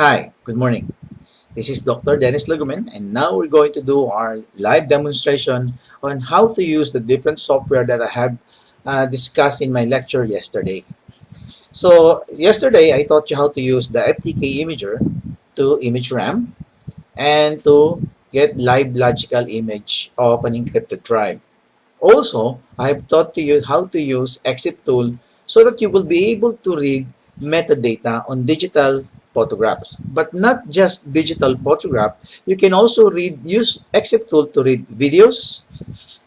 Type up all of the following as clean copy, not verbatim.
Hi, good morning. This is Dr. Dennis Lagumen, and now we're going to do our live demonstration on how to use the different software that I have discussed in my lecture yesterday. So, yesterday I taught you how to use the FTK imager to image RAM and to get live logical image of an encrypted drive. Also, I have taught to you how to use exit tool so that you will be able to read metadata on digital photographs. But not just digital photograph, you can also use exit tool to read videos,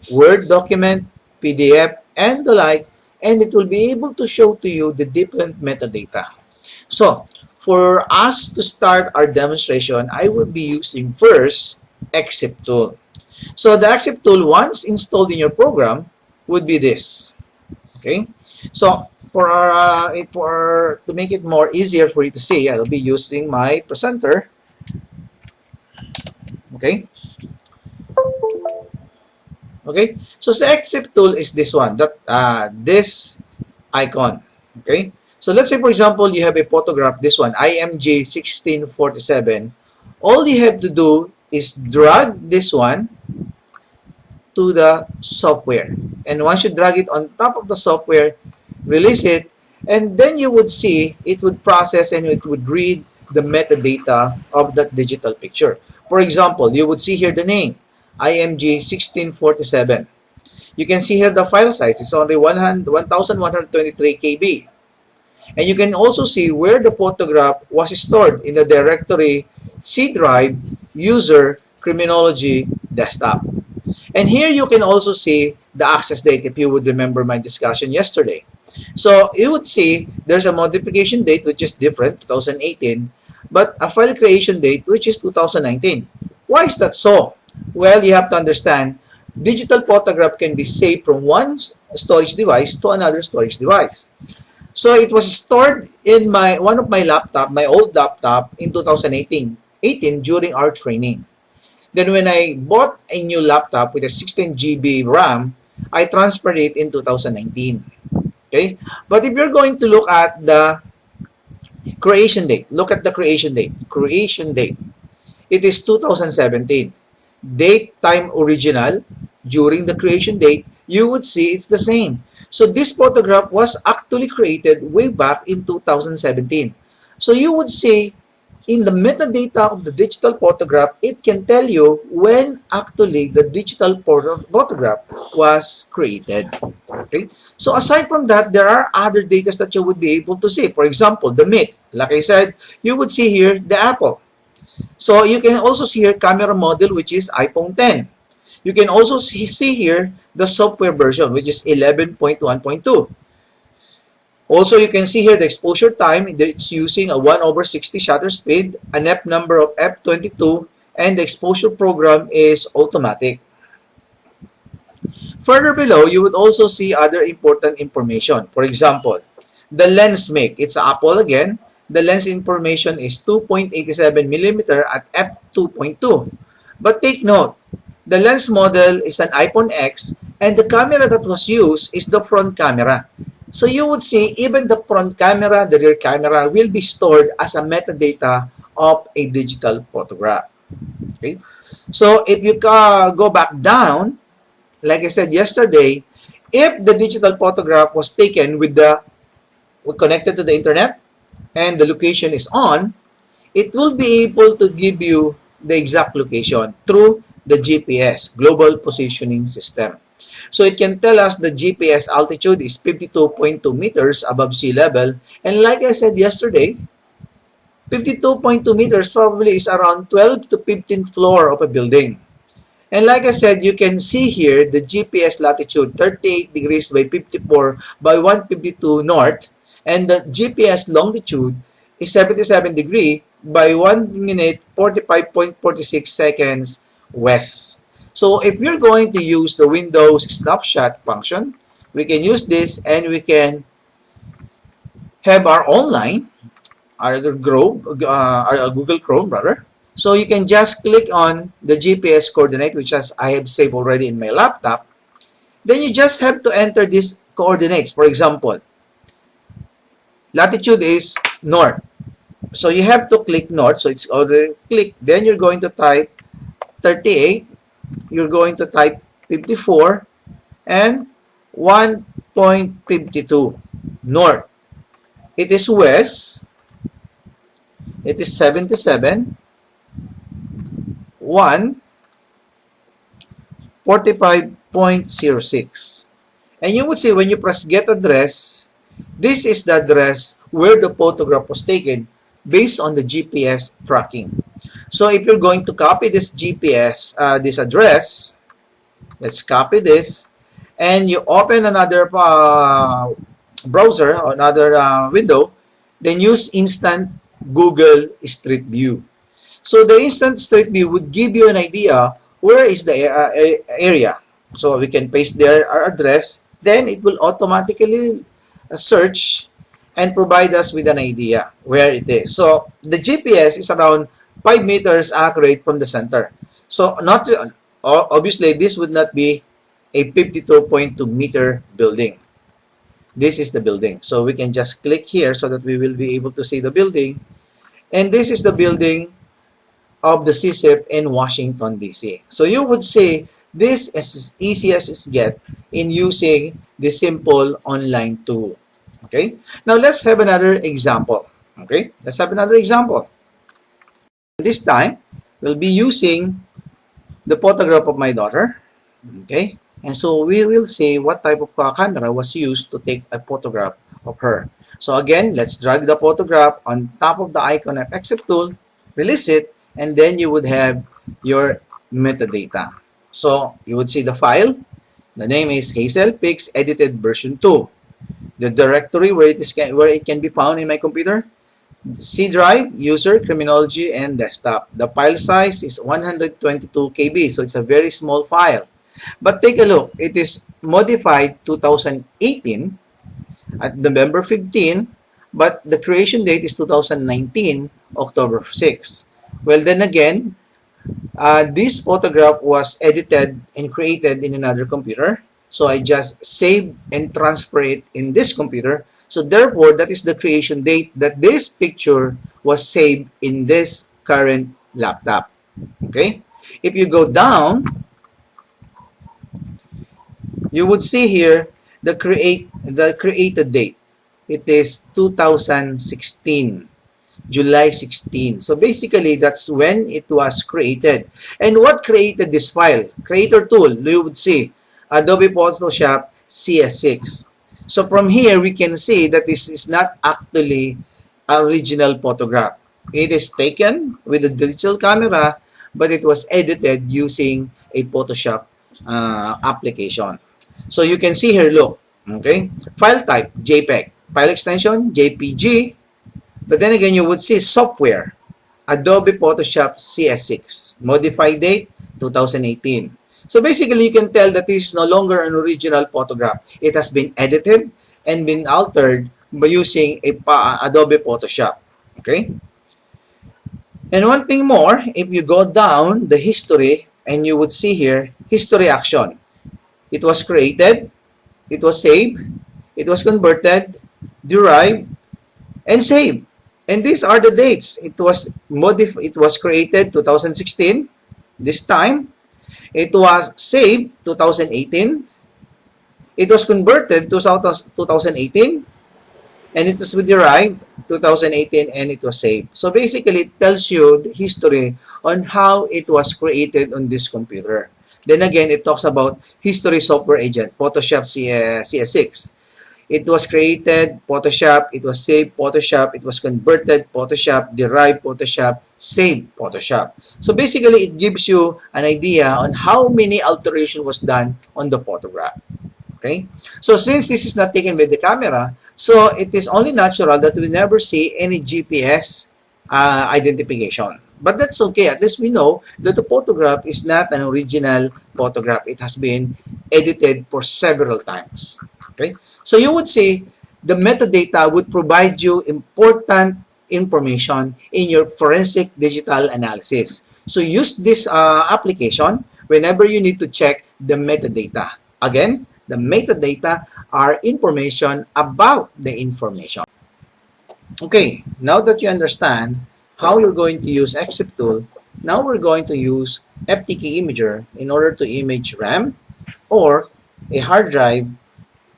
Word document, PDF, and the like, and it will be able to show to you the different metadata. So, for us to start our demonstration, I will be using first exit tool. So the accept tool, once installed in your program, would be this. Okay. So for to make it more easier for you to see, I'll be using my presenter. Okay. Okay. So the accept tool is this one. This icon. Okay. So let's say, for example, you have a photograph. This one, IMG 1647. All you have to do is drag this one to the software. And once you drag it on top of the software, release it, and then you would see it would process and it would read the metadata of that digital picture. For example, you would see here the name, IMG 1647. You can see here the file size. It's only 1123 KB. And you can also see where the photograph was stored in the directory C drive, user, criminology, desktop. And here you can also see the access date if you would remember my discussion yesterday. So you would see there's a modification date which is different, 2018, but a file creation date which is 2019. Why is that so? Well, you have to understand digital photograph can be saved from one storage device to another storage device. So it was stored in one of my laptop, my old laptop in 2018 during our training. Then when I bought a new laptop with a 16 GB RAM, I transferred it in 2019. Okay? But if you're going to look at the creation date, look at the creation date. Creation date. It is 2017. Date, time, original. During the creation date, you would see it's the same. So this photograph was actually created way back in 2017. So you would see in the metadata of the digital photograph, it can tell you when actually the digital photograph was created. Okay? So aside from that, there are other data that you would be able to see. For example, the MIC. Like I said, you would see here the Apple. So you can also see here camera model, which is iPhone 10. You can also see here the software version, which is 11.1.2. Also, you can see here the exposure time. It's using a 1/60 shutter speed, an F number of f22, and the exposure program is automatic. Further below, you would also see other important information. For example, the lens make. It's Apple again. The lens information is 2.87 millimeter at f2.2. But take note, the lens model is an iPhone X, and the camera that was used is the front camera. So you would see even the front camera, the rear camera will be stored as a metadata of a digital photograph. Okay? So if you go back down, like I said yesterday, if the digital photograph was taken connected to the internet and the location is on, it will be able to give you the exact location through the GPS, Global Positioning System. So it can tell us the GPS altitude is 52.2 meters above sea level. And like I said yesterday, 52.2 meters probably is around 12 to 15th floor of a building. And like I said, you can see here the GPS latitude 38 degrees by 54 by 152 north. And the GPS longitude is 77 degree by 1 minute 45.46 seconds west. So if you're going to use the Windows snapshot function, we can use this and we can have our online, our Google Chrome rather. So you can just click on the GPS coordinate, which I have saved already in my laptop. Then you just have to enter these coordinates. For example, latitude is north. So you have to click north. So it's already clicked. Then you're going to type 38. You're going to type 54 and 1.52 north. It is west. It is 77, 1, 45.06. And you would see when you press get address, this is the address where the photograph was taken based on the GPS tracking. So if you're going to copy this GPS, this address, let's copy this, and you open another browser or another window, then use instant Google Street View. So the instant Street View would give you an idea where is the area. So we can paste there our address, then it will automatically search and provide us with an idea where it is. So the GPS is around 5 meters accurate from the center. So not obviously this would not be a 52.2 meter building. This is the building. So we can just click here so that we will be able to see the building. And this is the building of the CSIP in Washington, D.C. So you would say this is as easy as it gets in using the simple online tool. Okay. Now let's have another example. Okay. Let's have another example. This time, we'll be using the photograph of my daughter. Okay. And so we will see what type of camera was used to take a photograph of her. So again, let's drag the photograph on top of the icon of Accept tool, release it, and then you would have your metadata. So you would see the file. The name is Hazel Pics Edited Version 2. The directory where it can be found in my computer, C drive, user, criminology, and desktop. The file size is 122 KB, so it's a very small file. But take a look. It is modified 2018 at November 15, but the creation date is 2019, October 6. Well, then again, this photograph was edited and created in another computer. So I just save and transfer it in this computer. So therefore, that is the creation date that this picture was saved in this current laptop. Okay? If you go down, you would see here the created date. It is 2016. July 16. So basically, that's when it was created. And what created this file? Creator tool, you would see Adobe Photoshop CS6. So from here, we can see that this is not actually original photograph. It is taken with a digital camera, but it was edited using a Photoshop application. So you can see here, look, okay? File type, JPEG. File extension, JPG. But then again, you would see software, Adobe Photoshop CS6. Modified date, 2018. So basically, you can tell that this is no longer an original photograph. It has been edited and been altered by using Adobe Photoshop. Okay? And one thing more, if you go down the history, and you would see here, history action. It was created, it was saved, it was converted, derived, and saved. And these are the dates. It was created 2016, this time. It was saved 2018. It was converted to 2018. And it was derived 2018 and it was saved. So basically, it tells you the history on how it was created on this computer. Then again, it talks about history software agent, Photoshop CS6. It was created, Photoshop, it was saved, Photoshop, it was converted, Photoshop, derived, Photoshop, saved, Photoshop. So basically, it gives you an idea on how many alteration was done on the photograph. Okay? So since this is not taken with the camera, so it is only natural that we never see any GPS identification. But that's okay. At least we know that the photograph is not an original photograph. It has been edited for several times. Okay? So you would see the metadata would provide you important information in your forensic digital analysis. So use this application whenever you need to check the metadata. Again, the metadata are information about the information. Okay, now that you understand how you're going to use Exif tool, now we're going to use FTK Imager in order to image RAM or a hard drive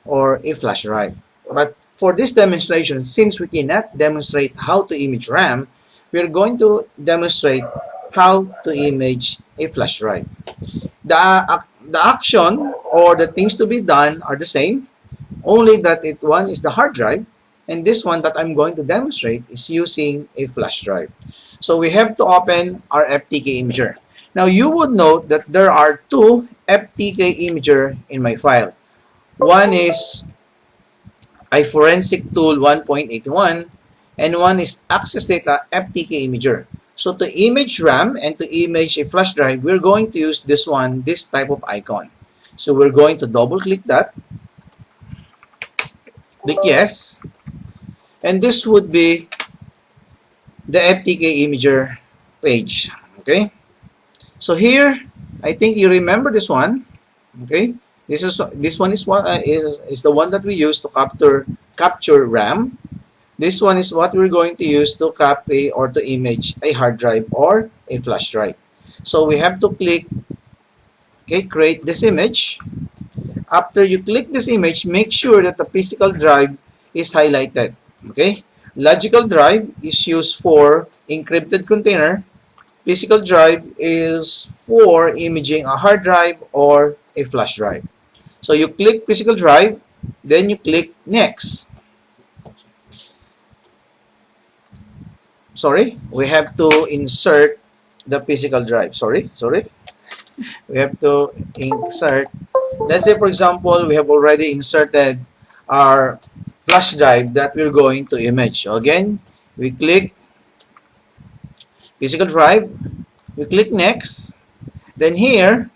or a flash drive. But for this demonstration, since we cannot demonstrate how to image RAM, we're going to demonstrate how to image a flash drive. The action or the things to be done are the same, only that one is the hard drive, and this one that I'm going to demonstrate is using a flash drive. So we have to open our FTK imager. Now you would note that there are two FTK imager in my file. One is a forensic tool 1.81 and one is access data FTK imager. So to image RAM and to image a flash drive, we're going to use this type of icon. So we're going to double click that, click yes, and this would be the FTK imager page. Okay, so here I think you remember this one. Okay, this one is what is the one that we use to capture RAM. This one is what we're going to use to copy or to image a hard drive or a flash drive. So we have to click, okay, create this image. After you click this image, make sure that the physical drive is highlighted. Okay, logical drive is used for encrypted container. Physical drive is for imaging a hard drive or a flash drive. So you click physical drive, then you click next. Sorry, we have to insert the physical drive. Sorry. We have to insert. Let's say, for example, we have already inserted our flash drive that we're going to image. So again, we click physical drive, we click next. Then here,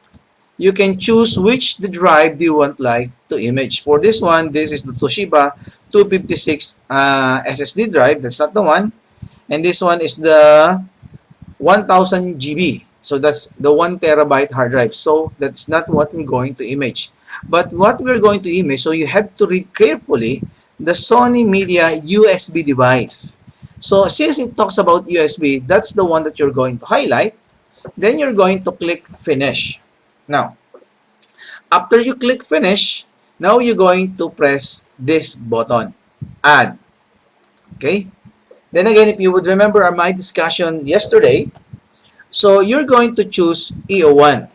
you can choose which the drive do you want like to image. For this one, this is the Toshiba 256 SSD drive. That's not the one. And this one is the 1000 GB. So that's the 1 terabyte hard drive. So that's not what we're going to image. But what we're going to image, so you have to read carefully the Sony Media USB device. So since it talks about USB, that's the one that you're going to highlight. Then you're going to click finish. Now, after you click finish, now you're going to press this button, add. Okay? Then again, if you would remember my discussion yesterday, so you're going to choose EO1.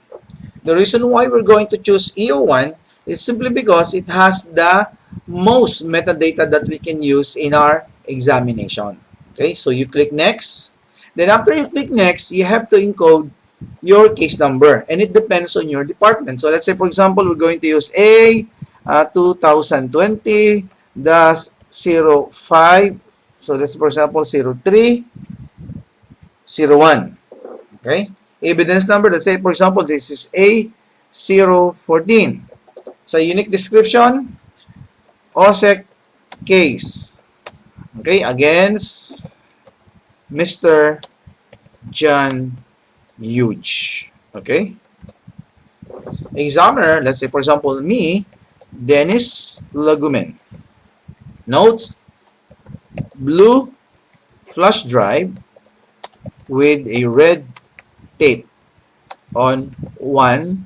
The reason why we're going to choose EO1 is simply because it has the most metadata that we can use in our examination. Okay, so you click next. Then after you click next, you have to encode your case number, and it depends on your department. So let's say, for example, we're going to use A 2020 dash 05. So let's, for example, 0301. Okay, evidence number. Let's say, for example, this is A014. So unique description, OSEC case. Okay, against Mr. John Huge. Okay. Examiner, let's say, for example, me, Dennis Lagumen. Notes, blue flash drive with a red tape on one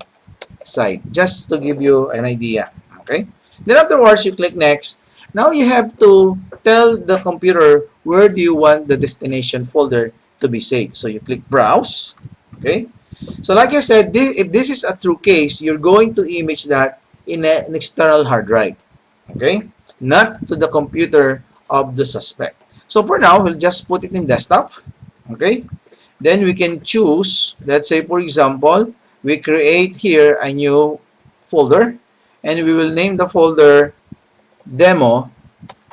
side, just to give you an idea. Okay. Then afterwards, you click next. Now you have to tell the computer where do you want the destination folder to be saved. So you click browse. Okay. So like I said, if this is a true case, you're going to image that in an external hard drive. Okay. Not to the computer of the suspect. So for now, we'll just put it in desktop. Okay. Then we can choose, let's say, for example, we create here a new folder and we will name the folder demo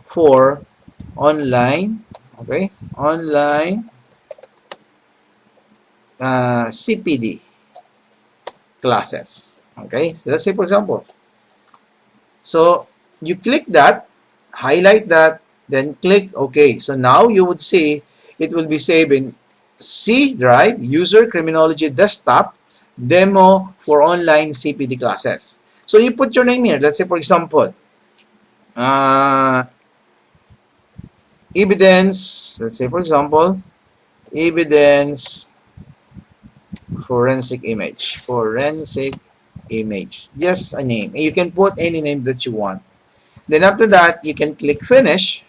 for online, okay, online CPD classes. Okay, so let's say, for example, so you click that, highlight that, then click OK. So now you would see it will be saved in C drive, user criminology desktop, demo for online CPD classes. So you put your name here. Let's say, for example, evidence, let's say for example, evidence forensic image, just a name. You can put any name that you want. Then after that, you can click finish.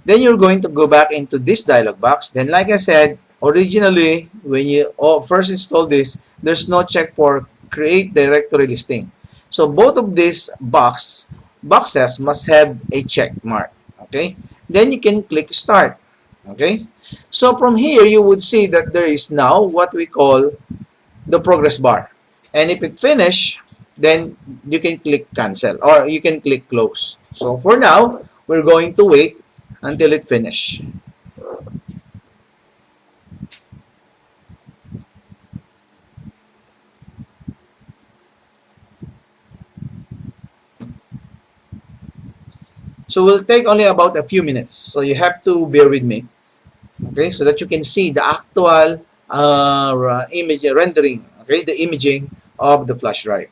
Then you're going to go back into this dialog box. Then like I said, originally, when you first install this, there's no check for create directory listing. So both of these boxes must have a check mark. Okay. Then you can click start. Okay. So from here, you would see that there is now what we call the progress bar. And if it finish, then you can click cancel or you can click close. So for now, we're going to wait until it finish. So we'll take only about a few minutes. So you have to bear with me, okay, so that you can see the actual image rendering, okay, the imaging of the flash drive.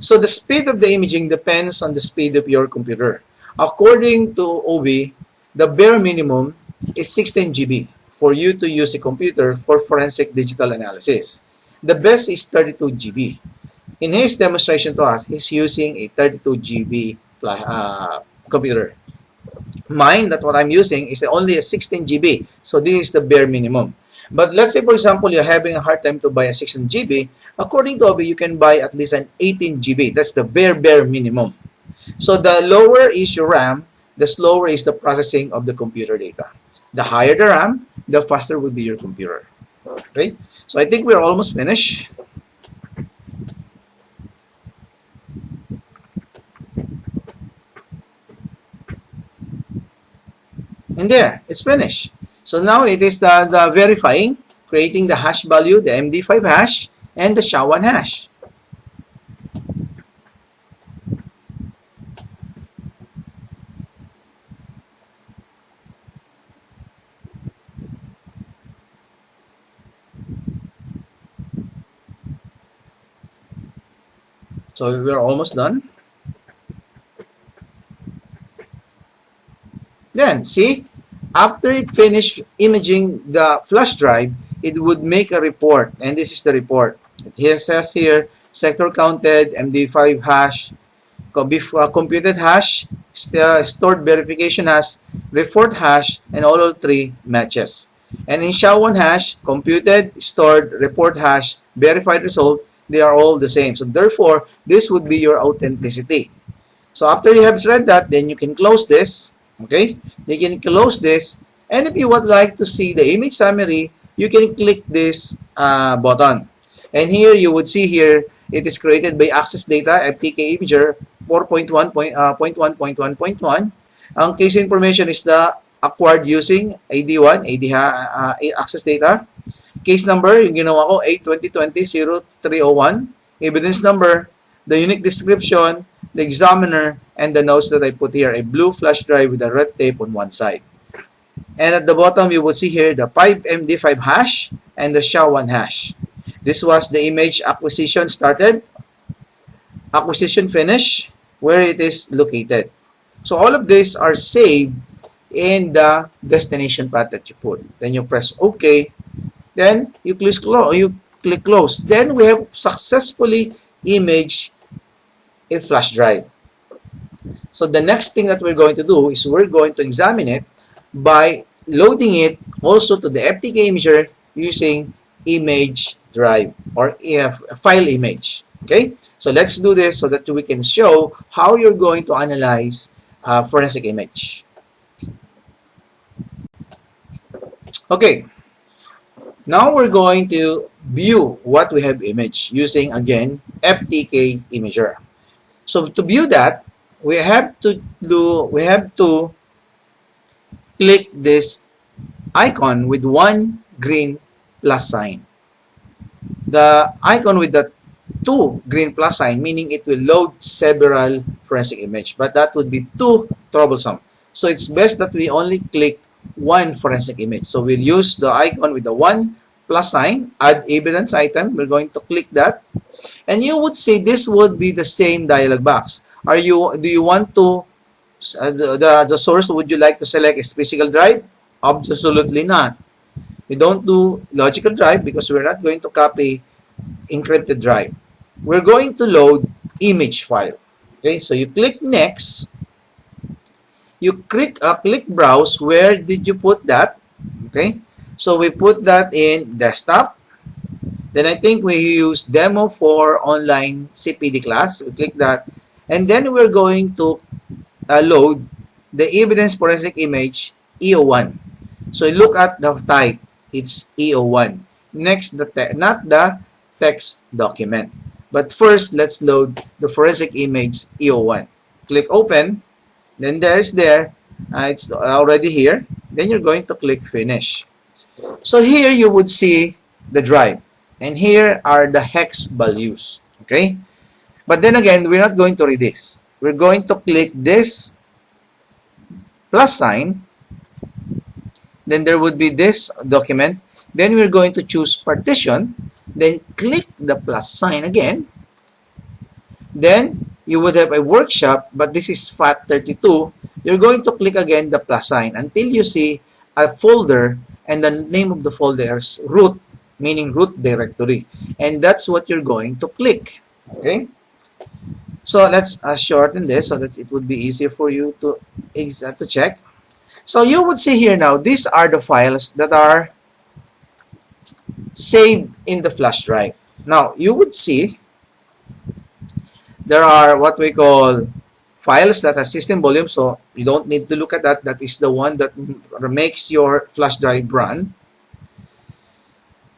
So the speed of the imaging depends on the speed of your computer. According to OB, the bare minimum is 16 GB for you to use a computer for forensic digital analysis. The best is 32 GB. In his demonstration to us, he's using a 32 GB computer. Mine, that what I'm using, is only a 16 GB. So this is the bare minimum. But let's say, for example, you're having a hard time to buy a 16 GB. According to OB, you can buy at least an 18 GB. That's the bare minimum. So the lower is your RAM, the slower is the processing of the computer data. The higher the RAM, the faster will be your computer. Okay? So I think we're almost finished. And there, it's finished. So now it is the verifying, creating the hash value, the MD5 hash, and the SHA-1 hash. So we're almost done. Then, see, after it finished imaging the flash drive, it would make a report. And this is the report. It says here, sector counted, MD5 hash, computed hash, stored verification hash, report hash, and all three matches. And in SHA-1 hash, computed, stored, report hash, verified result, they are all the same. So therefore, this would be your authenticity. So after you have read that, then you can close this. Okay, you can close this, and if you would like to see the image summary, you can click this button. And here you would see here it is created by Access Data FTK Imager 4.1.1.1.1. Ang case information is the acquired using AD1, Access Data. Case number, yung ginawa ko, 8-2020-0301. Evidence number, the unique description, the examiner, and the notes that I put here, a blue flash drive with a red tape on one side. And at the bottom, you will see here the 5MD5 hash and the SHA-1 hash. This was the image acquisition started, acquisition finish, where it is located. So all of these are saved in the destination path that you put. Then you press OK. Then you click close. Then we have successfully imaged a flash drive. So the next thing that we're going to do is we're going to examine it by loading it also to the FTK Imager using image drive or file image. Okay, so let's do this so that we can show how you're going to analyze forensic image. Okay, now we're going to view what we have imaged using, again, FTK Imager. So to view that, we have to click this icon with one green plus sign. The icon with the two green plus sign, meaning it will load several forensic image, but that would be too troublesome. So it's best that we only click one forensic image. So we'll use the icon with the one plus sign, add evidence item. We're going to click that. And you would see this would be the same dialog box. Do you want to The source would you like to select is physical drive? Absolutely not. We don't do logical drive because we're not going to copy encrypted drive. We're going to load image file. Okay, so you click next. You click browse. Where did you put that? Okay, so we put that in desktop. Then I think we use demo for online CPD class. We click that. And then we're going to load the evidence forensic image EO1. So look at the type. It's EO1. Next, not the text document. But first, let's load the forensic image EO1. Click open. Then it's already here. Then you're going to click finish. So here you would see the drive. And here are the hex values. Okay? But then again, we're not going to read this. We're going to click this plus sign. Then there would be this document. Then we're going to choose partition. Then click the plus sign again. Then you would have a workshop, but this is FAT32. You're going to click again the plus sign until you see a folder, and the name of the folder is root, meaning root directory. And that's what you're going to click. Okay? So let's shorten this so that it would be easier for you to check. So you would see here now, these are the files that are saved in the flash drive. Now, you would see there are what we call files that are system volume, so you don't need to look at that. That is the one that makes your flash drive run.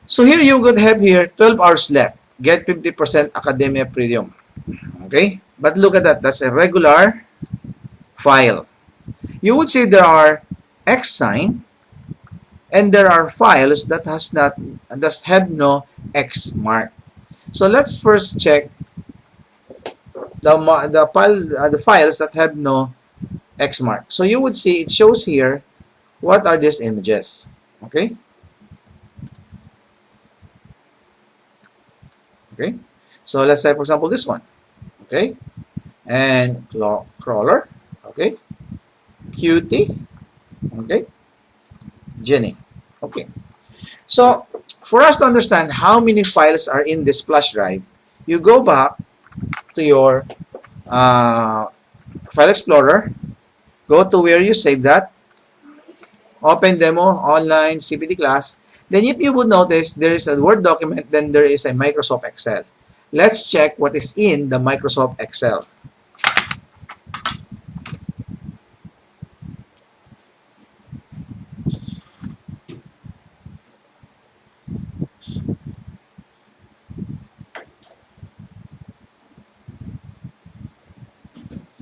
So here you would have here 12 hours left. Get 50% Academia Premium. Okay? But look at that. That's a regular file. You would see there are X sign, and there are files that have no X mark. So let's first check the files that have no X mark. So you would see it shows here what are these images. Okay. Okay. So let's say for example this one. Okay. And crawler. Okay. Cutie. Okay. Jenny. Okay. So for us to understand how many files are in this flash drive, you go back to your file explorer, go to where you save that, open demo, online, CPD class. Then if you would notice, there is a Word document, then there is a Microsoft Excel. Let's check what is in the Microsoft Excel.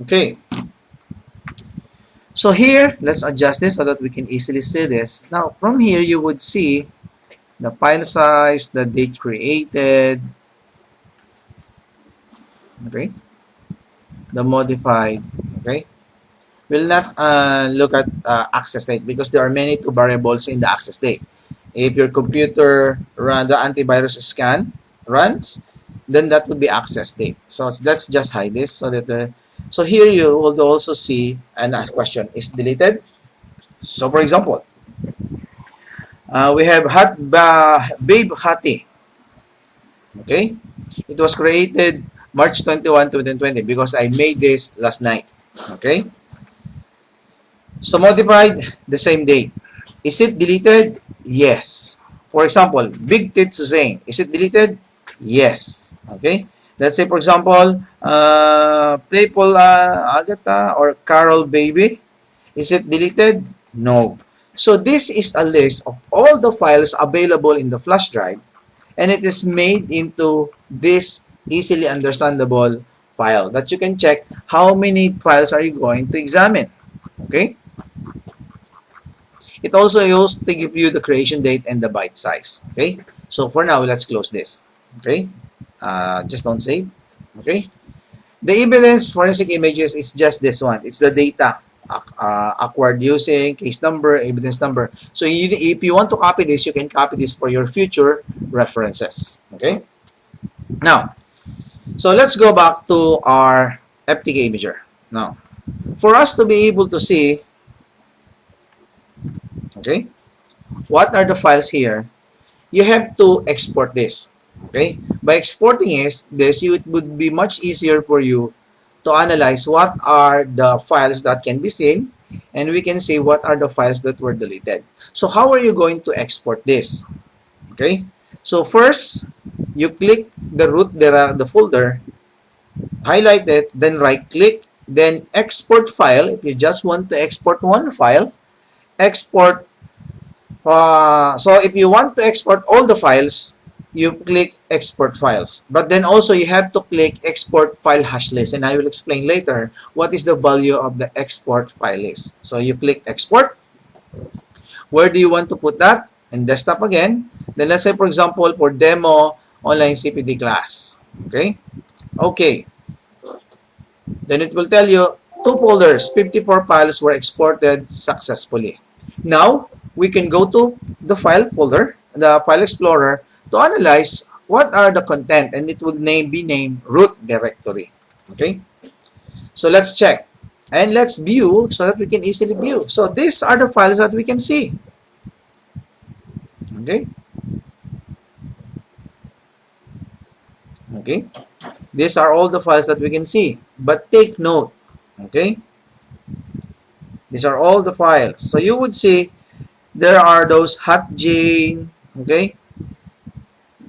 Okay. So here, let's adjust this so that we can easily see this. Now, from here, you would see the file size, the date created, okay, the modified, okay. We'll not look at access date because there are many two variables in the access date. If your computer run the antivirus scan runs, then that would be access date. So let's just hide this so that so here you will also see and ask question is deleted. So for example, we have Babe Hati. Okay, it was created March 21, 2020 because I made this last night. Okay, so modified the same date. Is it deleted? Yes. For example, Big Tits Zane. Is it deleted? Yes. Okay. Let's say, for example, Playful Agatha or Carol Baby. Is it deleted? No. So this is a list of all the files available in the flash drive, and it is made into this easily understandable file that you can check how many files are you going to examine. Okay. It also used to give you the creation date and the byte size. Okay. So for now, let's close this. Okay. Just don't save. Okay. The evidence forensic images is just this one. It's the data acquired using case number, evidence number. So if you want to copy this, you can copy this for your future references. Okay. Now, so let's go back to our FTK imager. Now, For us to be able to see, okay, what are the files here, you have to export this. Okay? By exporting this, it would be much easier for you to analyze what are the files that can be seen, and we can see what are the files that were deleted. So how are you going to export this? Okay? So first, you click the root, the folder, highlight it, then right click, then export file. If you just want to export one file, export. So if you want to export all the files, you click export files. But then also you have to click export file hash list, and I will explain later what is the value of the export file list. So you click export. Where do you want to put that? In desktop again. Then let's say, for example, for demo online CPD class. Okay. Okay. Then it will tell you two folders, 54 files were exported successfully. Now, we can go to the file folder, the file explorer, to analyze what are the content, and it will be named root directory. Okay? So let's check. And let's view so that we can easily view. So these are the files that we can see. Okay? Okay? These are all the files that we can see. But take note. Okay? These are all the files. So you would see there are those hot Jane, okay,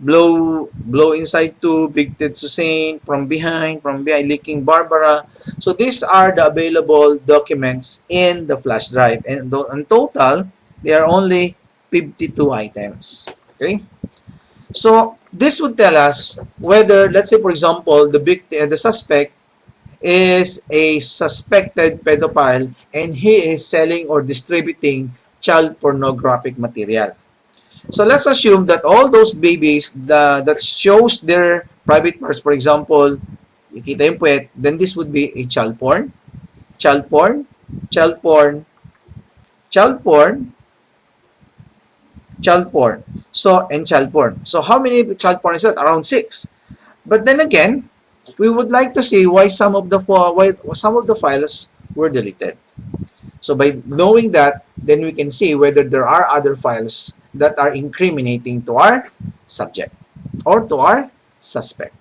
blow inside to Big Ted Susain, from behind leaking Barbara. So these are the available documents in the flash drive, and in total they are only 52 items. Okay, so this would tell us whether, let's say for example, the suspect is a suspected pedophile and he is selling or distributing child pornographic material. So let's assume that all those babies that shows their private parts, for example, ikita yung puwet, then this would be a child porn, child porn, child porn, child porn, child porn. So, and child porn. So how many child porn is that? Around 6. But then again, we would like to see why some of the files were deleted. So by knowing that, then we can see whether there are other files that are incriminating to our subject or to our suspect.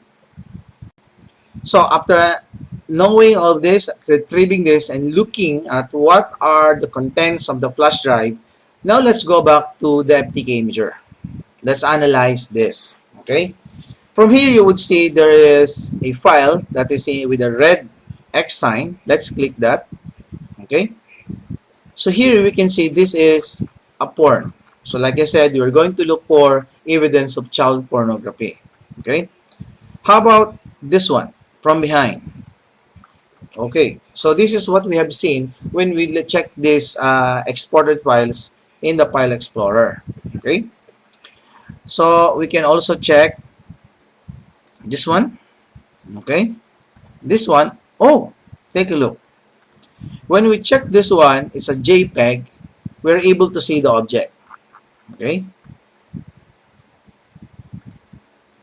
So after knowing all this, retrieving this, and looking at what are the contents of the flash drive, now let's go back to the FTK imager. Let's analyze this. Okay. From here, you would see there is a file that is with a red X sign. Let's click that. Okay. So here we can see this is a porn. So like I said, you're going to look for evidence of child pornography. Okay. How about this one from behind? Okay. So this is what we have seen when we check these exported files in the File Explorer. Okay. So we can also check this one. Okay. This one. Oh, take a look. When we check this one, it's a JPEG, we're able to see the object. Okay?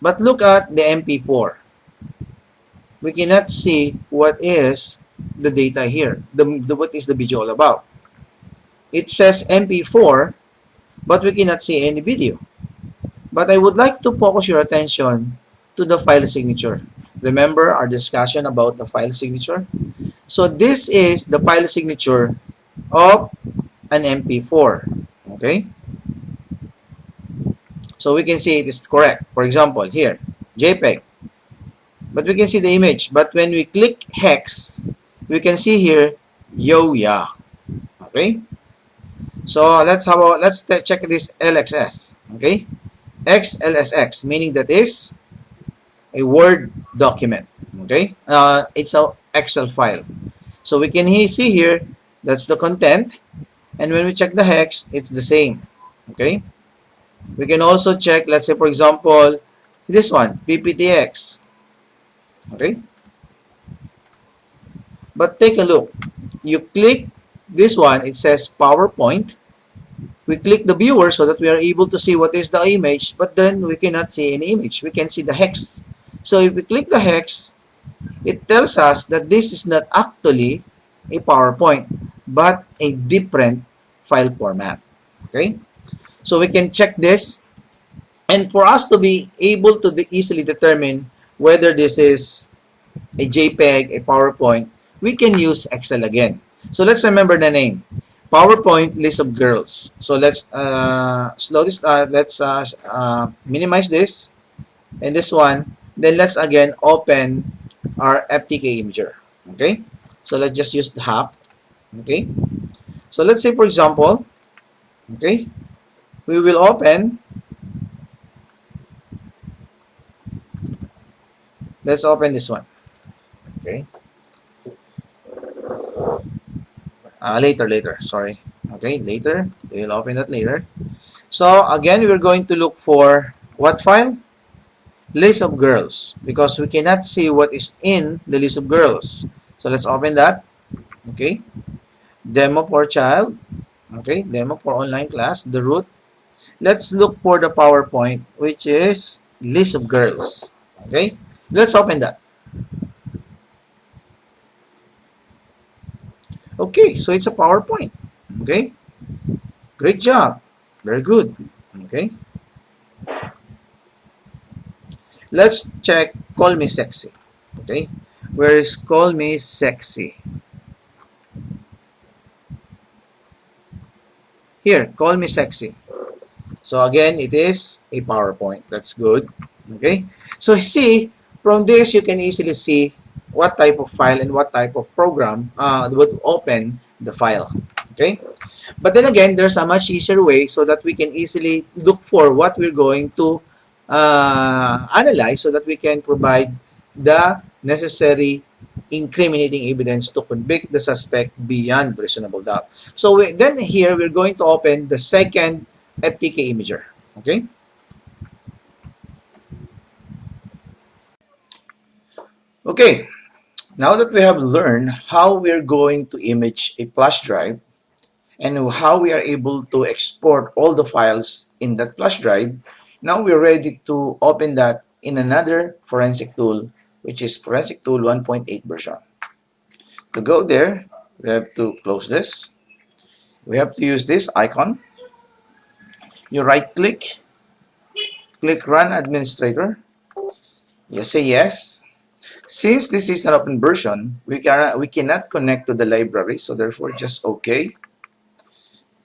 But look at the MP4. We cannot see what is the data here. What is the video all about. It says MP4, but we cannot see any video. But I would like to focus your attention to the file signature. Remember our discussion about the file signature? So this is the file signature of an MP4. Okay? So we can see it is correct. For example, here, JPEG. But we can see the image. But when we click hex, we can see here, yeah. Okay? So let's check this LXS. Okay? XLSX, meaning that is a Word document. Okay? It's a Excel file. So we can see here, that's the content. And when we check the hex, it's the same. Okay? We can also check, let's say for example, this one, PPTX. Okay? But take a look. You click this one, it says PowerPoint. We click the viewer so that we are able to see what is the image, but then we cannot see any image. We can see the hex. So if we click the hex, it tells us that this is not actually a PowerPoint, but a different file format. Okay? So we can check this, and for us to be able to easily determine whether this is a JPEG, a PowerPoint, we can use Excel again. So let's remember the name. PowerPoint list of girls. So let's slow this. Let's minimize this and this one. Then let's again open our FTK imager. Okay. So let's just use the hub. Okay. So let's say for example, okay, we will open. Let's open this one. Okay. Later. Sorry. Okay, later. We'll open that later. So again, we're going to look for what file? List of girls, because we cannot see what is in the list of girls. So let's open that. Okay. Demo for child. Okay. Demo for online class. The root. Let's look for the PowerPoint, which is list of girls. Okay. Let's open that. Okay. So it's a PowerPoint. Okay. Great job. Very good. Okay. Let's check Call Me Sexy. Okay. Where is Call Me Sexy? Here, Call Me Sexy. So again, it is a PowerPoint. That's good. Okay. So see, from this, you can easily see what type of file and what type of program would open the file. Okay. But then again, there's a much easier way so that we can easily look for what we're going to analyze so that we can provide the necessary incriminating evidence to convict the suspect beyond reasonable doubt. So then here, we're going to open the second FTK imager. Okay? Okay, now that we have learned how we're going to image a flash drive, and how we are able to export all the files in that flash drive, now we're ready to open that in another forensic tool, which is Forensic Tool 1.8 version. To go there, we have to close this. We have to use this icon. You right click, click Run Administrator. You say yes. Since this is an open version, we cannot connect to the library, so therefore just OK.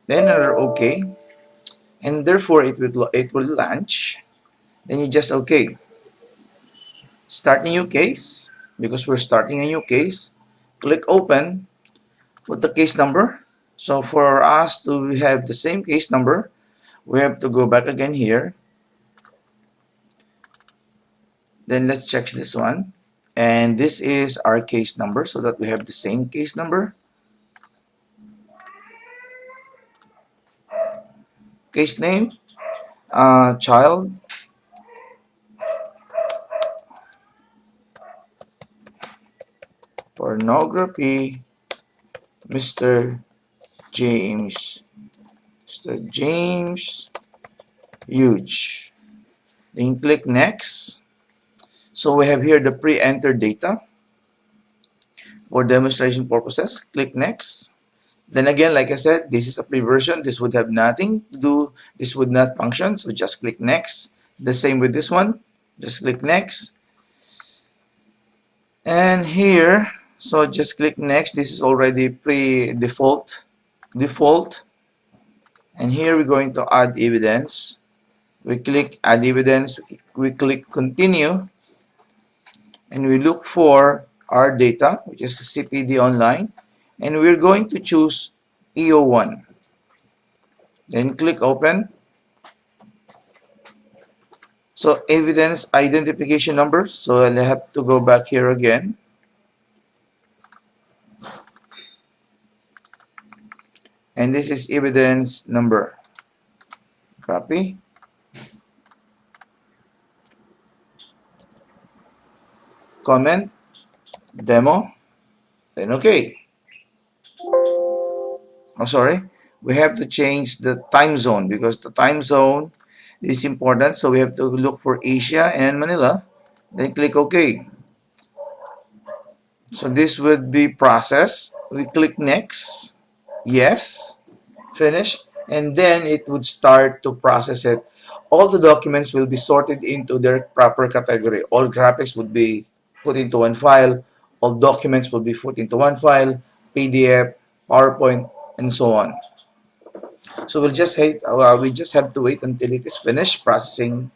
Then another OK, and therefore it will launch. Then you just OK. Start a new case. Because we're starting a new case, click open, put the case number. So for us to have the same case number, we have to go back again here. Then let's check this one. And this is our case number so that we have the same case number. Case name, child pornography, Mr. James. Mr. James Huge. Then click next. So we have here the pre-entered data. For demonstration purposes, click next. Then again, like I said, this is a pre-version. This would have nothing to do. This would not function. So just click next. The same with this one. Just click next. And here, so just click next. This is already pre-default. Default. And here we're going to add evidence. We click add evidence. We click continue. And we look for our data, which is CPD online. And we're going to choose EO1. Then click open. So evidence identification number. So I'll have to go back here again. And this is evidence number. Copy. Comment. Demo. Then okay. Oh, sorry. We have to change the time zone because the time zone is important. So we have to look for Asia and Manila. Then click OK. So this would be processed. We click next, yes, finish, and then it would start to process it. All the documents will be sorted into their proper category. All graphics would be put into one file, all documents will be put into one file, PDF, PowerPoint, and so on. So we just have to wait until it is finished processing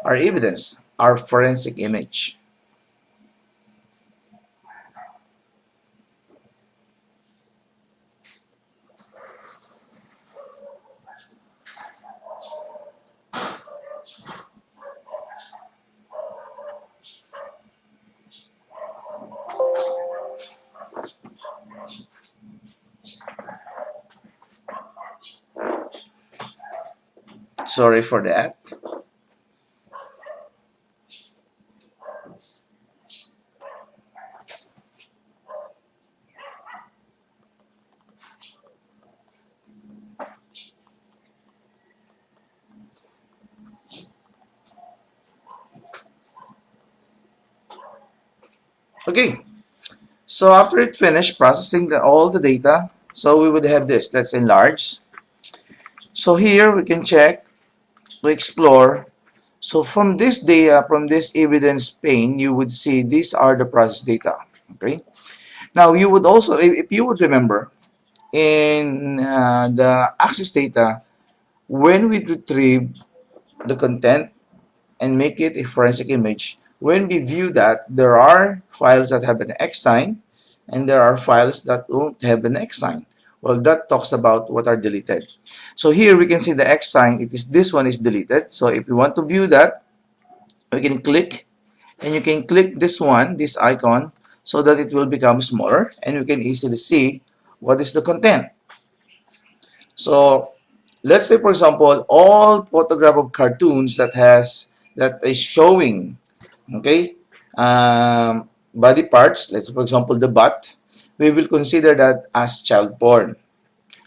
our evidence, our forensic image. Sorry for that. Okay, so after it finished processing all the data, so we would have this. Let's enlarge. So here we can check to explore. So from this data, from this evidence pane, you would see these are the process data. Okay. Now you would also, if you would remember, in the access data, when we retrieve the content and make it a forensic image, when we view that, there are files that have an X sign and there are files that don't have an X sign. Well, that talks about what are deleted. So here we can see the X sign. It is this one is deleted. So if we want to view that, we can click and you can click this one, this icon, so that it will become smaller and we can easily see what is the content. So let's say, for example, all photograph of cartoons that is showing, okay, body parts. Let's say, for example, the butt. We will consider that as child porn.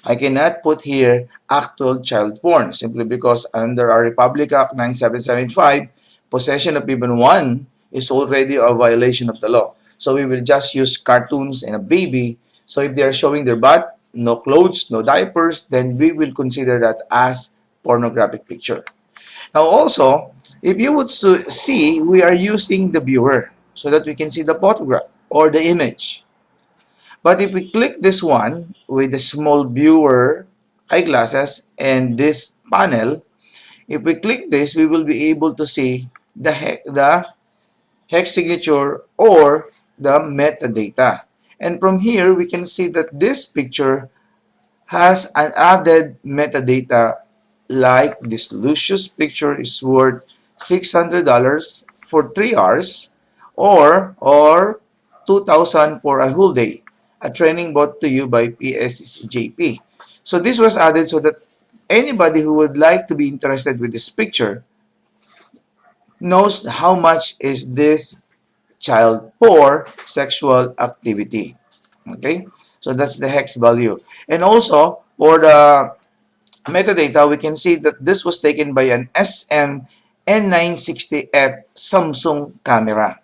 I cannot put here actual child porn simply because under our Republic Act 9775, possession of even one is already a violation of the law. So we will just use cartoons and a baby. So if they are showing their butt, no clothes, no diapers, then we will consider that as pornographic picture. Now also, if you would see, we are using the viewer so that we can see the photograph or the image. But if we click this one with the small viewer eyeglasses and this panel, if we click this, we will be able to see the hex signature or the metadata. And from here, we can see that this picture has an added metadata like this Lucius picture is worth $600 for 3 hours or 2,000 for a whole day. A training brought to you by PSJP. So this was added so that anybody who would like to be interested with this picture knows how much is this child for sexual activity. Okay, so that's the hex value. And also for the metadata, we can see that this was taken by an SM N960F Samsung camera,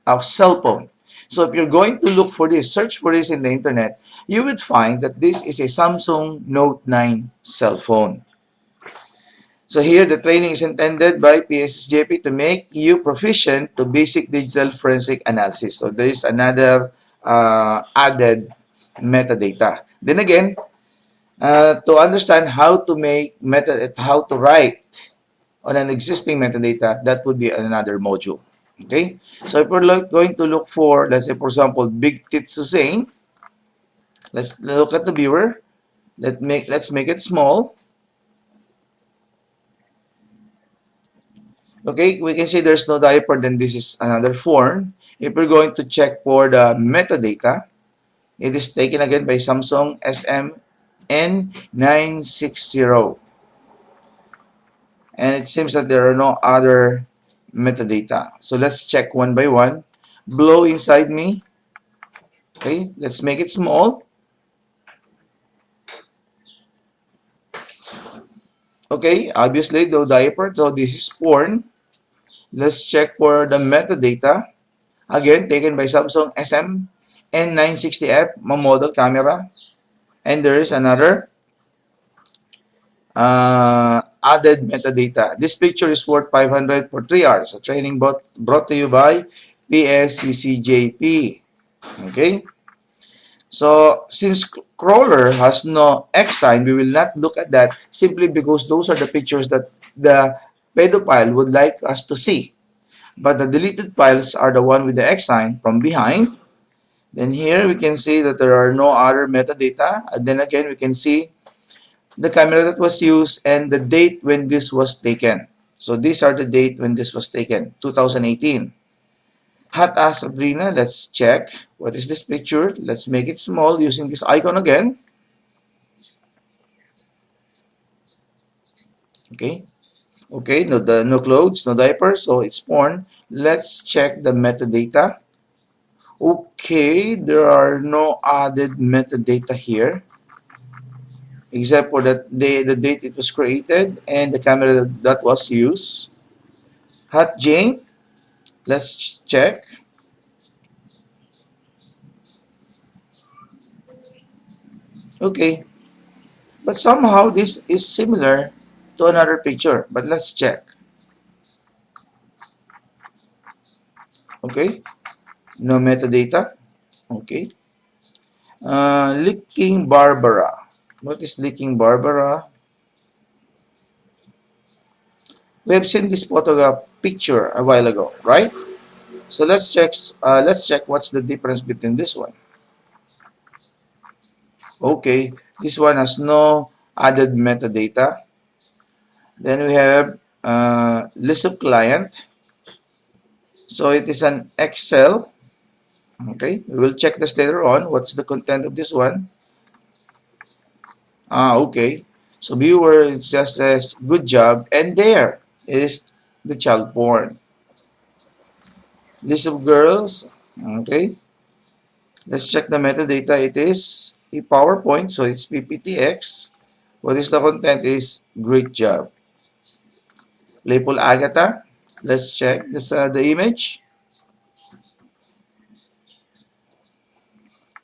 a cell phone. So if you're going to look for this, search for this in the internet, you would find that this is a Samsung Note 9 cell phone. So here, the training is intended by PSJP to make you proficient to basic digital forensic analysis. So there is another added metadata. Then again, to understand how to make how to write on an existing metadata, that would be another module. Okay, so if we're going to look for, let's say, for example, Big Tits Hussein, let's look at the viewer. Let's make it small. Okay, we can see there's no diaper, then this is another form. If we're going to check for the metadata, it is taken again by Samsung SM N960. And it seems that there are no other metadata. So let's check one by one. Blow inside me. Okay, let's make it small. Okay, obviously no diaper, so this is porn. Let's check for the metadata. Again, taken by Samsung N960F model camera. And there is another added metadata. This picture is worth 500 for 3 hours. A training brought to you by PSCCJP. Okay? So, since crawler has no X sign, we will not look at that simply because those are the pictures that the pedophile would like us to see. But the deleted files are the one with the X sign from behind. Then here we can see that there are no other metadata. And then again, we can see the camera that was used and the date when this was taken. So these are the date when this was taken, 2018. Hot as Sabrina, let's check. What is this picture? Let's make it small using this icon again. Okay. Okay, no clothes, no diaper, so it's porn. Let's check the metadata. Okay, there are no added metadata here except for the date it was created and the camera that was used. Hot Jane, let's check. Okay, but somehow this is similar to another picture, but let's check. Okay, no metadata. Okay, Licking Barbara. What is Licking Barbara? We have seen this photograph picture a while ago, right? So let's check. Let's check what's the difference between this one. Okay, this one has no added metadata. Then we have list of client. So it is an Excel. Okay, we will check this later on. What's the content of this one? Okay. So viewer, it just says good job, and there is the child porn. List of girls. Okay. Let's check the metadata. It is a PowerPoint, so it's PPTX. What is the content is great job. Label Agatha. Let's check this the image.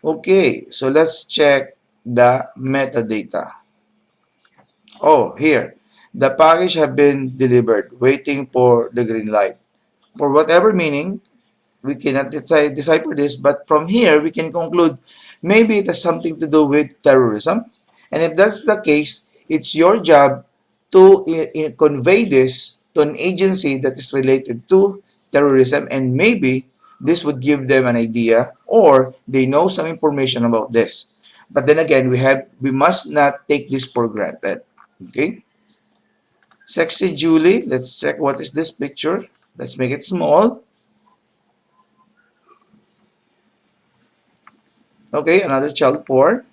Okay, so let's check the metadata. Oh, here. The package have been delivered, waiting for the green light. For whatever meaning, we cannot decipher this, but from here, we can conclude maybe it has something to do with terrorism. And if that's the case, it's your job to convey this to an agency that is related to terrorism, and maybe this would give them an idea or they know some information about this. But then again, we must not take this for granted. Okay? Sexy Julie, let's check what is this picture. Let's make it small. Okay, another child porn.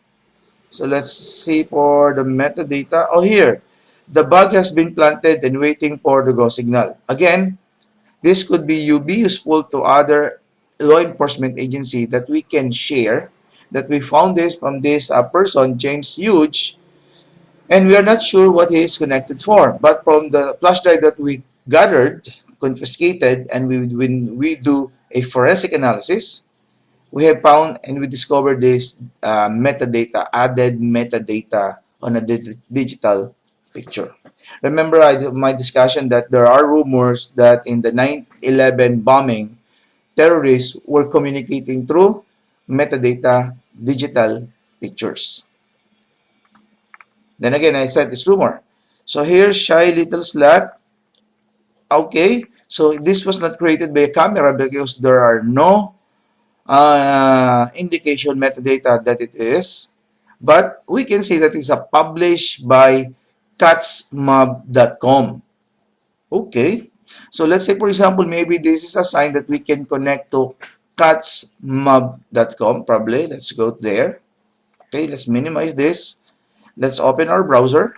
So let's see for the metadata. Oh, here. The bug has been planted and waiting for the go signal. Again, this could be useful to other law enforcement agency that we can share that we found this from this person, James Huge, and we are not sure what he is connected for. But from the flash drive that we gathered, confiscated, and when we do a forensic analysis, we have found and we discovered this metadata, added metadata on a digital picture. Remember my discussion that there are rumors that in the 9/11 bombing, terrorists were communicating through metadata digital pictures. Then again, I said it's rumor. So here's Shy Little Slut. Okay, so this was not created by a camera because there are no indication metadata that it is, but we can say that it's a published by catsmob.com. Okay, so let's say for example maybe this is a sign that we can connect to catsmob.com. Probably let's go there. Okay, let's minimize this. Let's open our browser.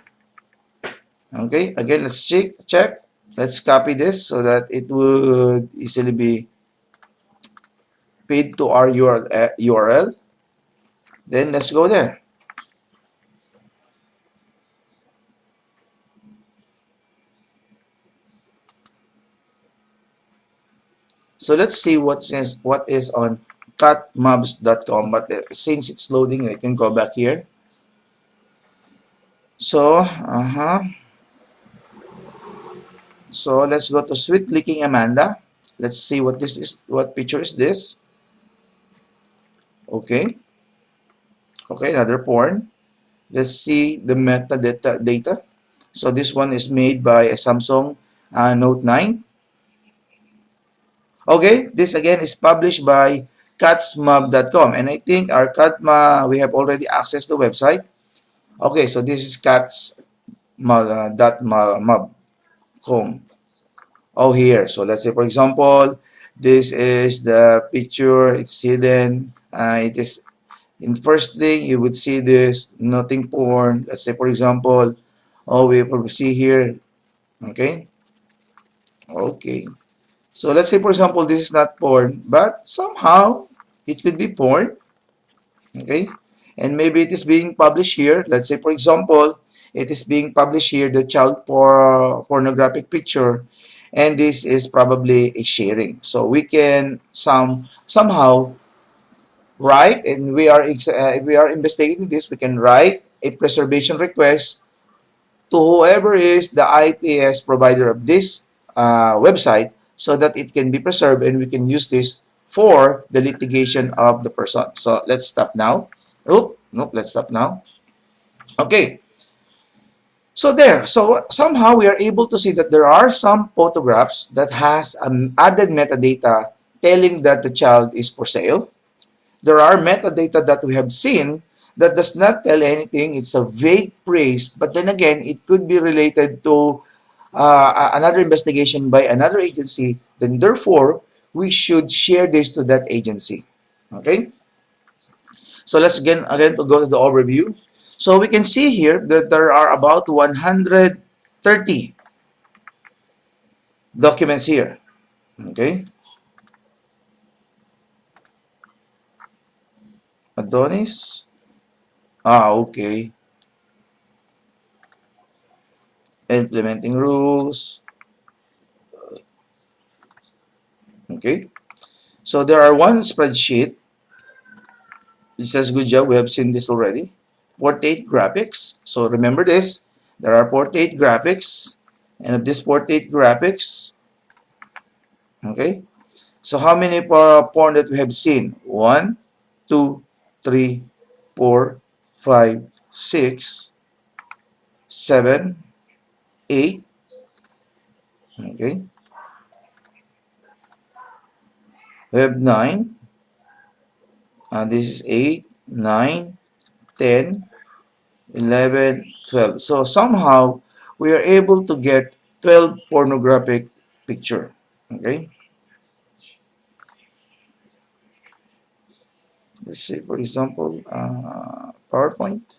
Okay, again let's check. Let's copy this so that it would easily be paid to our URL. Then let's go there. So let's see what is on catmobs.com, but since it's loading, I can go back here. So, so let's go to Sweet Licking Amanda. Let's see what this is. What picture is this? Okay. Okay, another porn. Let's see the metadata data. So this one is made by a Samsung Note 9. Okay, this again is published by catsmub.com, and I think our catma we have already accessed the website. Okay, so this is catsmub.com. Oh, here. So let's say, for example, this is the picture. It's hidden. It is in first thing you would see this nothing porn. Let's say, for example, oh, we will see here. Okay, okay. So let's say, for example, this is not porn, but somehow it could be porn. Okay, and maybe it is being published here. Let's say, for example, it is being published here, the child pornographic picture, and this is probably a sharing. So we can somehow write, and we are investigating this. We can write a preservation request to whoever is the IPS provider of this website, so that it can be preserved and we can use this for the litigation of the person. So let's stop now. Oh, nope, let's stop now. Okay, so there. So somehow we are able to see that there are some photographs that has added metadata telling that the child is for sale. There are metadata that we have seen that does not tell anything. It's a vague praise, but then again, it could be related to another investigation by another agency. Then therefore, we should share this to that agency. Okay? So let's again to go to the overview. So we can see here that there are about 130 documents here. Okay? Adonis. Ah, okay. Implementing rules. Okay? So there are one spreadsheet. It says good job. We have seen this already. Portrait graphics. So remember this. There are portrait graphics. And of this portrait graphics, okay. So how many porn that we have seen? 1, 2, 3, 4, 5, 6, 7, 8. Okay. We have 9. This is 8, 9, 10, 11, 12. So somehow we are able to get 12 pornographic picture. Okay. Let's say, for example, PowerPoint.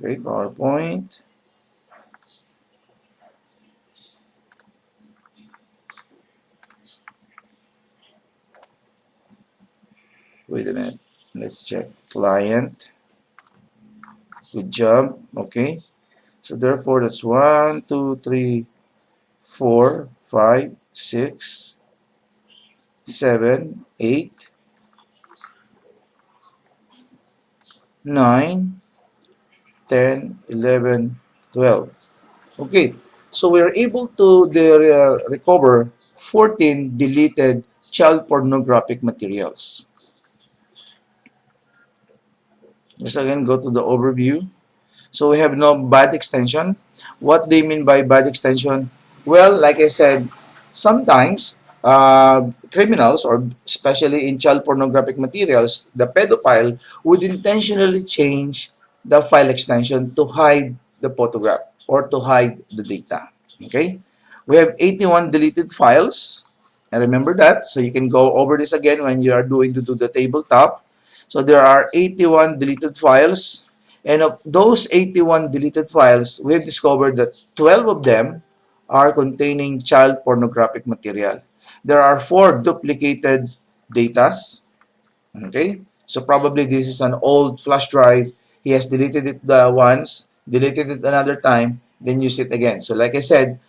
Okay, PowerPoint. Wait a minute. Let's check. Client. Good job. Okay. So therefore, that's 1, 2, 3, 4, 5, 6, 7, 8, 9, 10, 11, 12. Okay. So we are able to recover 14 deleted child pornographic materials. Let's again go to the overview. So we have no bad extension. What do you mean by bad extension? Well, like I said, sometimes criminals, or especially in child pornographic materials, the pedophile would intentionally change the file extension to hide the photograph or to hide the data. Okay? We have 81 deleted files. And remember that. So you can go over this again when you are doing to do the tabletop. So there are 81 deleted files. And of those 81 deleted files, we have discovered that 12 of them are containing child pornographic material. There are 4 duplicated datas. Okay? So probably this is an old flash drive. He has deleted it once, deleted it another time, then use it again. So like I said,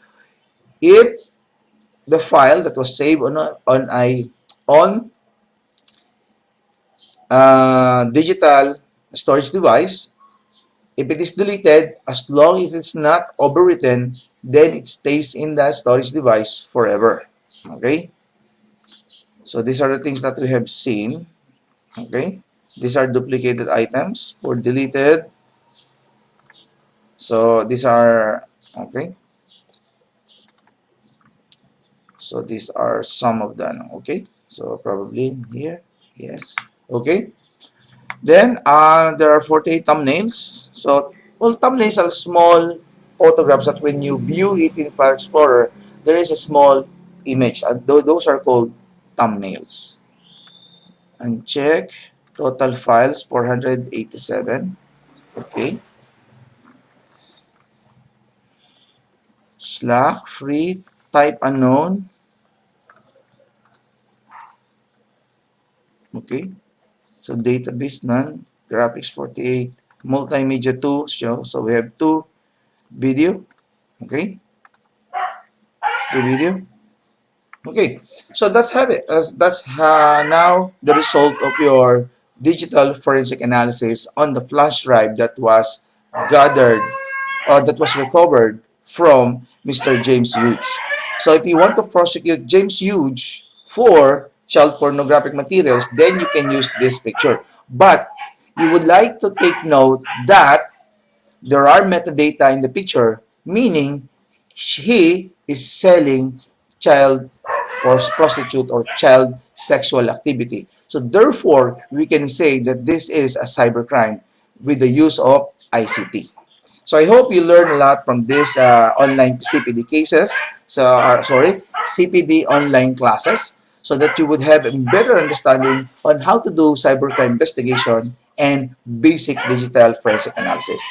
if the file that was saved on digital storage device, if it is deleted, as long as it's not overwritten, then it stays in the storage device forever. Okay? So these are the things that we have seen. Okay? These are duplicated items for deleted. So these are, okay? So these are some of them. Okay? So probably here. Yes. Okay? Then there are 48 thumbnails. So well, thumbnails are small photographs that when you view it in File Explorer, there is a small image. And those are called thumbnails. And check total files 487. Okay. Slack free type unknown. Okay. So database none. Graphics 48. Multimedia 2. So we have 2 video. Okay. 2 video. Okay, so that's have it. That's now the result of your digital forensic analysis on the flash drive that was gathered or that was recovered from Mr. James Hughes. So if you want to prosecute James Hughes for child pornographic materials, then you can use this picture. But you would like to take note that there are metadata in the picture, meaning he is selling child or prostitute or child sexual activity. So therefore, we can say that this is a cybercrime with the use of ICT. So I hope you learn a lot from this online CPD cases. So sorry, CPD online classes, so that you would have a better understanding on how to do cybercrime investigation and basic digital forensic analysis.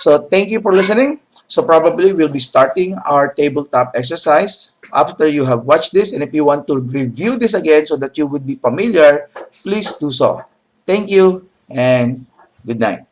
So thank you for listening. So probably we'll be starting our tabletop exercise after you have watched this. And if you want to review this again so that you would be familiar, please do so. Thank you and good night.